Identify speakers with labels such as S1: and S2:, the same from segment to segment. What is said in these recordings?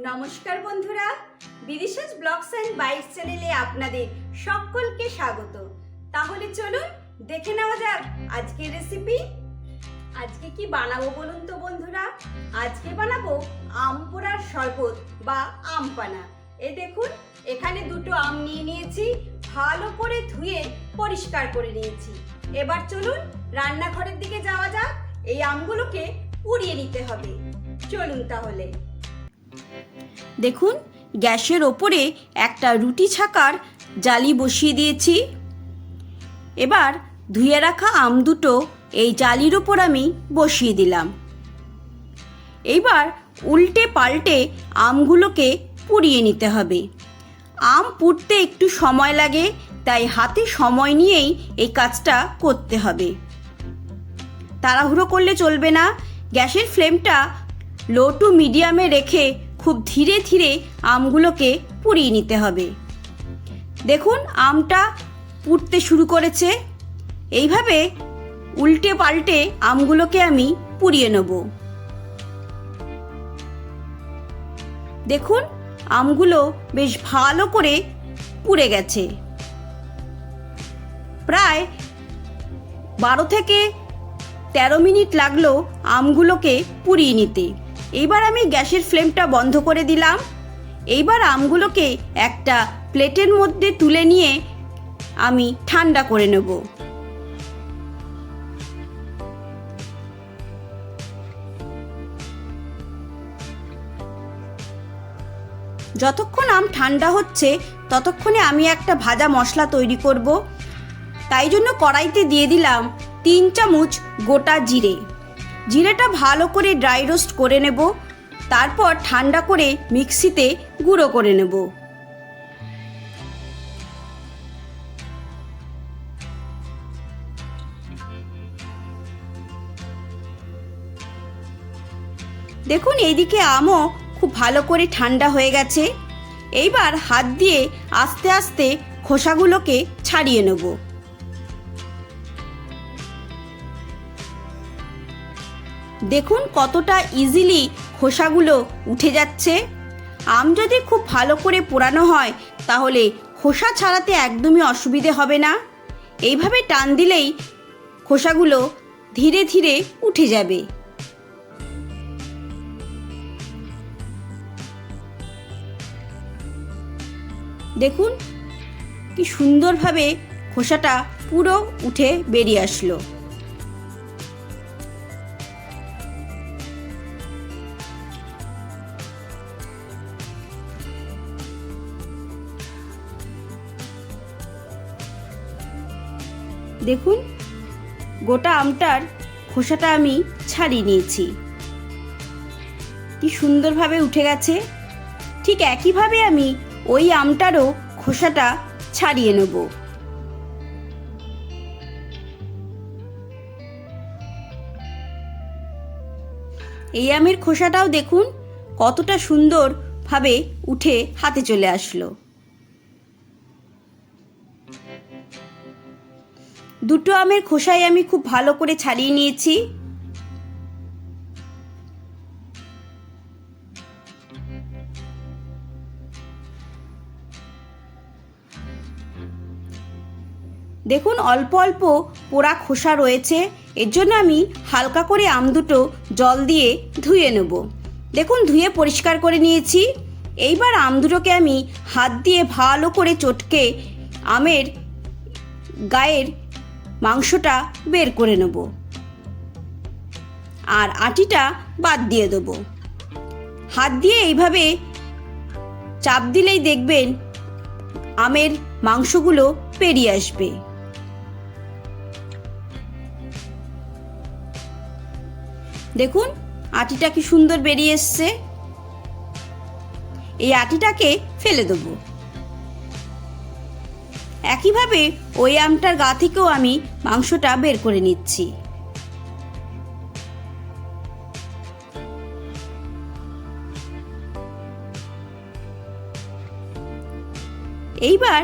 S1: নমস্কার বন্ধুরা, বিদিশাস blogs and bytes চ্যানেলে আপনাদের সকলকে স্বাগত। তাহলে চলুন দেখে নেওয়া যাক আজকের রেসিপি। আজকে কি বানাবো বলুন তো বন্ধুরা? আজকে বানাবো আম পোড়ার শরবত বা আম পানা। এই দেখুন, এখানে দুটো আম নিয়ে নিয়েছি, ভালো করে ধুয়ে পরিষ্কার করে নিয়েছি। এবার চলুন রান্নাঘরের দিকে যাওয়া যাক। এই আমগুলোকে পুড়িয়ে নিতে হবে। চলুন তাহলে। দেখুন, গ্যাসের ওপরে একটা রুটি ছাকার জালি বসিয়ে দিয়েছি। এবার ধুয়ে রাখা আম দুটো এই জালির ওপর আমি বসিয়ে দিলাম। এইবার উল্টে পাল্টে আমগুলোকে পুড়িয়ে নিতে হবে। আম পুড়তে একটু সময় লাগে, তাই হাতে সময় নিয়েই এই কাজটা করতে হবে। তাড়াহুড়ো করলে চলবে না। গ্যাসের ফ্লেমটা লো টু মিডিয়ামে রেখে খুব ধীরে ধীরে আমগুলোকে পুড়িয়ে নিতে হবে। দেখুন, আমটা পুড়তে শুরু করেছে। এইভাবে উল্টে পাল্টে আমগুলোকে আমি পুড়িয়ে নেব। দেখুন, আমগুলো বেশ ভালো করে পুড়ে গেছে। প্রায় 12 থেকে 13 মিনিট লাগলো আমগুলোকে পুড়িয়ে নিতে। এইবার আমি গ্যাসের ফ্লেমটা বন্ধ করে দিলাম। এইবার আমগুলোকে একটা প্লেটের মধ্যে তুলে নিয়ে আমি ঠান্ডা করে নেব। যতক্ষণ আম ঠান্ডা হচ্ছে ততক্ষণে আমি একটা ভাজা মশলা তৈরি করব। তাই জন্য কড়াইতে দিয়ে দিলাম 3 চামচ গোটা জিরে। জিরেটা ভালো করে ড্রাই রোস্ট করে নেব, তারপর ঠান্ডা করে মিক্সিতে গুঁড়ো করে নেব। দেখুন, এইদিকে আমও খুব ভালো করে ঠান্ডা হয়ে গেছে। এইবার হাত দিয়ে আস্তে আস্তে খোসাগুলোকে ছাড়িয়ে নেব। দেখুন কতটা ইজিলি খোসাগুলো উঠে যাচ্ছে। আম যদি খুব ভালো করে পোড়ানো হয় তাহলে খোসা ছাড়াতে একদমই অসুবিধে হবে না। এইভাবে টান দিলেই খোসাগুলো ধীরে ধীরে উঠে যাবে। দেখুন কি সুন্দরভাবে খোসাটা পুরো উঠে বেরিয়ে আসলো। দেখুন, গোটা আমটার খোসাটা আমি ছাড়িয়ে নিয়েছি। কি সুন্দরভাবে উঠে গেছে। ঠিক একইভাবে আমি ওই আমটারও খোসাটা ছাড়িয়ে নেব। এই আমের খোসাটাও দেখুন কতটা সুন্দরভাবে উঠে হাতে চলে আসলো। দুটো আমের খোসাই আমি খুব ভালো করে ছাড়িয়ে নিয়েছি। দেখুন, অল্প অল্প পোড়া খোসা রয়েছে, এর জন্য আমি হালকা করে আম দুটো জল দিয়ে ধুয়ে নেব। দেখুন, ধুয়ে পরিষ্কার করে নিয়েছি। এইবার আম দুটোকে আমি হাত দিয়ে ভালো করে চটকে আমের গায়ের মাংসটা বের করে নেব আর আটিটা বাদ দিয়ে দেব। হাত দিয়ে এইভাবে চাপ দিলেই দেখবেন আমের মাংসগুলো বেরিয়ে আসবে। দেখুন, আটিটা কি সুন্দর বেরিয়ে এসছে। এই আটিটাকে ফেলে দেব। একইভাবে ওই আমটার গা থেকেও আমি মাংসটা বের করে নিচ্ছি। এইবার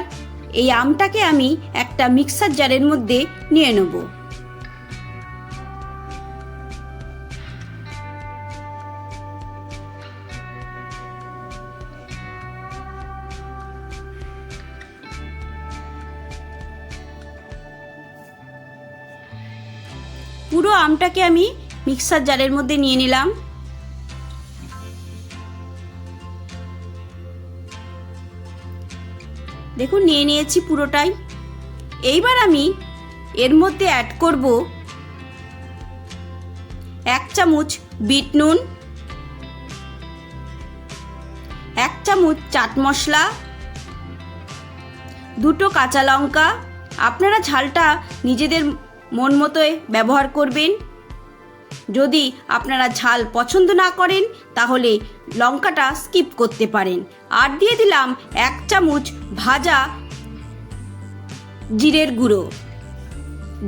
S1: এই আমটাকে আমি একটা মিক্সার জারের মধ্যে নিয়ে নেব। পুরো আমটাকে আমি মিক্সার জারের মধ্যে নিয়ে নিলাম। দেখুন নিয়ে নিয়েছি পুরোটাই। এইবার আমি এর মধ্যে অ্যাড করব 1 চামচ বিট নুন, 1 চামচ চাট মশলা, 2টো কাঁচা লঙ্কা। আপনারা ঝালটা নিজেদের মন মতোই ব্যবহার করবেন। যদি আপনারা ঝাল পছন্দ না করেন তাহলে লঙ্কাটা স্কিপ করতে পারেন। আর দিয়ে দিলাম 1 চামচ ভাজা জিরের গুঁড়ো।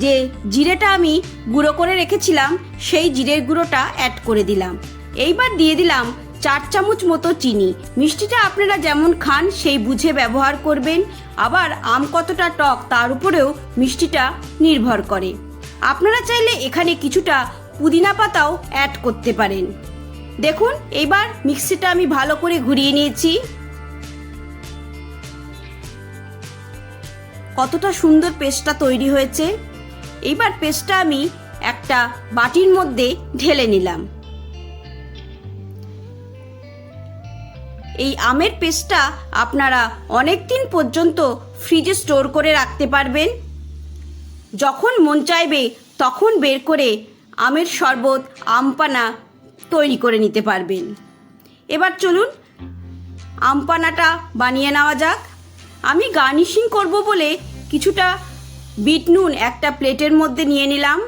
S1: যে জিরেটা আমি গুঁড়ো করে রেখেছিলাম সেই জিরের গুঁড়োটা অ্যাড করে দিলাম। এইবার দিয়ে দিলাম 4 চামচ মতো চিনি। মিষ্টিটা আপনারা যেমন খান সেই বুঝে ব্যবহার করবেন। আবার আম কতটা টক তার উপরেও মিষ্টিটা নির্ভর করে। আপনারা চাইলে এখানে কিছুটা পুদিনা পাতাও অ্যাড করতে পারেন। দেখুন এবার মিক্সিটা আমি ভালো করে ঘুরিয়ে নিয়েছি। কতটা সুন্দর পেস্টটা তৈরি হয়েছে। এইবার পেস্টটা আমি একটা বাটির মধ্যে ঢেলে নিলাম। এই আমের পেস্টটা আপনারা অনেক দিন পর্যন্ত ফ্রিজে স্টোর করে রাখতে পারবেন। যখন মন চাইবে তখন বের করে আমের শরবত, আমপানা তৈরি করে নিতে পারবেন। এবার চলুন আমপানাটা বানিয়ে নেওয়া যাক। আমি গার্নিশিং করব বলে কিছুটা বিট নুন একটা প্লেটের মধ্যে নিয়ে নিলাম।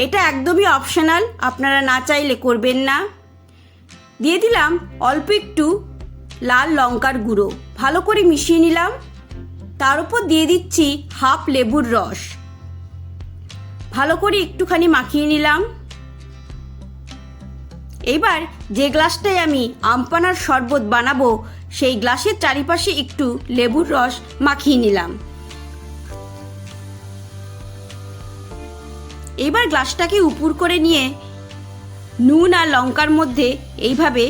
S1: এটা একদমই অপশনাল, আপনারা না চাইলে করবেন না। দিয়ে দিলাম অল্প একটু লাল লঙ্কার গুঁড়ো, ভালো করে মিশিয়ে নিলাম। তার উপর দিয়ে দিচ্ছি হাফ লেবুর রস, ভালো করে একটুখানি মাখিয়ে নিলাম। এবার যে গ্লাসটায় আমি আমপানার শরবত বানাবো সেই গ্লাসের চারিপাশে একটু লেবুর রস মাখিয়ে নিলাম। এবার গ্লাসটাকে উপুর করে নিয়ে নুন আর লঙ্কার মধ্যে এইভাবে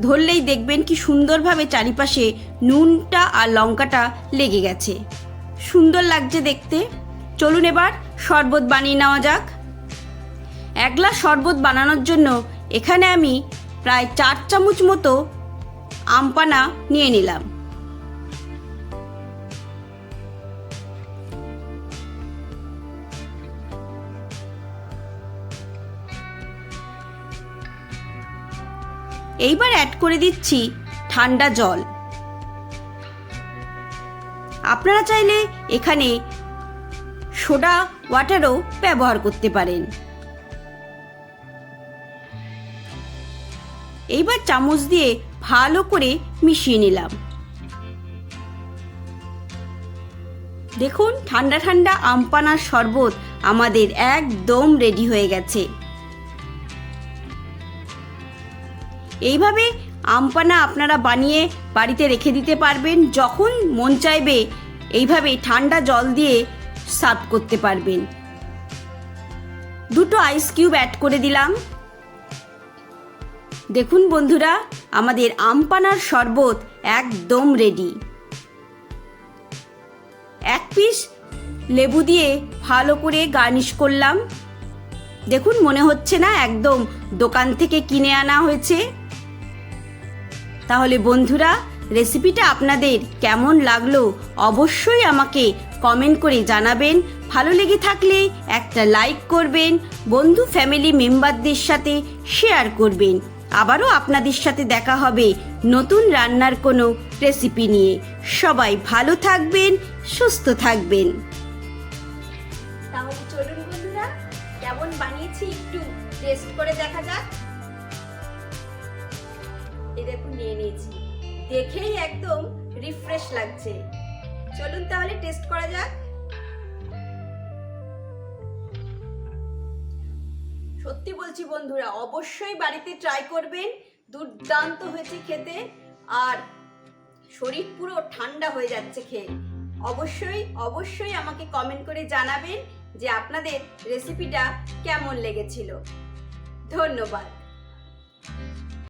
S1: ধরলেই দেখবেন কি সুন্দরভাবে চারিপাশে নুনটা আর লঙ্কাটা লেগে গেছে। সুন্দর লাগছে দেখতে। চলুন এবার শরবত বানিয়ে নেওয়া যাক। 1 গ্লাস শরবত বানানোর জন্য এখানে আমি প্রায় 4 চামচ মতো আমপানা নিয়ে নিলাম। এইবার অ্যাড করে দিচ্ছি ঠান্ডা জল। আপনারা চাইলে এখানে সোডা ওয়াটারও ব্যবহার করতে পারেন। এইবার চামচ দিয়ে ভালো করে মিশিয়ে নিলাম। দেখুন ঠান্ডা ঠান্ডা আমপানার শরবত আমাদের একদম রেডি হয়ে গেছে। এইভাবে আমপানা আপনারা বানিয়ে বাড়িতে রেখে দিতে পারবেন। যখন মন চাইবে এইভাবে ঠান্ডা জল দিয়ে সার্ভ করতে পারবেন। 2টো আইস কিউব অ্যাড করে দিলাম। দেখুন বন্ধুরা আমাদের আমপানার শরবত একদম রেডি। 1 পিস লেবু দিয়ে ভালো করে গার্নিশ করলাম। দেখুন মনে হচ্ছে না একদম দোকান থেকে কিনে আনা হয়েছে। তাহলে বন্ধুরা রেসিপিটা আপনাদের কেমন লাগলো অবশ্যই আমাকে কমেন্ট করে জানাবেন। ভালো লেগে থাকলে একটা লাইক করবেন, বন্ধু ফ্যামিলি মেম্বারদের সাথে শেয়ার করবেন। আবারও আপনাদের সাথে দেখা হবে নতুন রান্নার কোনো রেসিপি নিয়ে। সবাই ভালো থাকবেন, সুস্থ থাকবেন। তাহলে চলুন বন্ধুরা কেমন বানিয়েছি একটু টেস্ট করে দেখা যাক। এই দেখুন নিয়ে নিয়েছি, দেখেই একদম রিফ্রেশ লাগছে। চলুন তাহলে টেস্ট করা যাক। সত্যি বলছি বন্ধুরা অবশ্যই বাড়িতে ট্রাই করবেন। দুর্দান্ত হয়েছে খেতে, আর শরীর পুরো ঠান্ডা হয়ে যাচ্ছে খেয়ে। অবশ্যই অবশ্যই আমাকে কমেন্ট করে জানাবেন যে আপনাদের রেসিপিটা কেমন লেগেছিল। ধন্যবাদ।